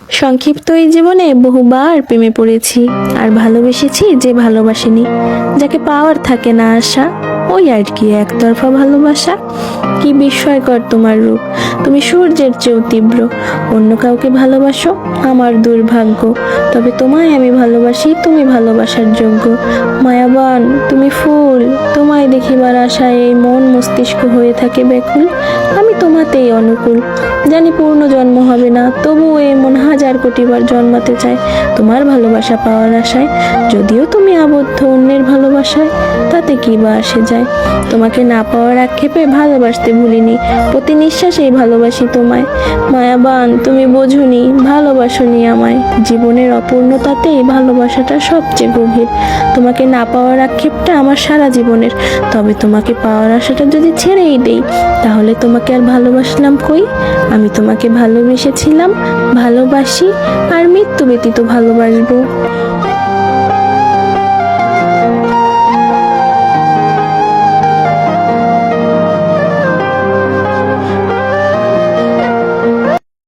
সংক্ষিপ্ত এই জীবনে বহুবার প্রেমে পড়েছি, আর ভালোবেসেছি যে ভালোবাসেনি, যাকে পাওয়ার থাকে না আশা, ওই আর কি একতরফা ভালোবাসা। কি বিস্ময়কর তোমার রূপ, তুমি সূর্যের চেয়েও তীব্র। অন্য কাউকে ভালোবাসো আমার দুর্ভাগ্য, তবে তোমায় আমি ভালোবাসি, তুমি ভালোবাসার যোগ্য। মায়াবান তুমি ফুল, তোমায় দেখিবার আশায় এই মন মস্তিষ্ক হয়ে থাকে ব্যাকুল। আমি তোমাতেই অনুকূল, জানি পূর্ণ জন্ম হবে না, তবুও এই মন হাজার কোটিবার জন্মাতে চায় তোমার ভালোবাসা পাওয়ার আশায়। যদিও তুমি আবদ্ধ অন্যের ভালোবাসায়, তাতে কি বা আসে যায়। তোমাকে না পাওয়ার আক্ষেপে ভালোবাসতে ভুলিনি, প্রতি নিঃশ্বাসেই ভালোবাসি তোমায়। মায়াবান তুমি বোঝনি, ভালোবাসনি আমায়, জীবনের অপূর্ণতাতেই ভালোবাসাটা সবচেয়ে গভীর। তোমাকে না পাওয়ার আক্ষেপটা আমার সারা জীবনের, তবে তোমাকে পাওয়ার আশাটা যদি ছেড়েই দেই, তাহলে তোমাকে আর ভালোবাসলাম কই। আমি তোমাকে ভালোবেসেছিলাম, ভালোবাসি, আর মৃত্যু ব্যতীত ভালোবাসবো।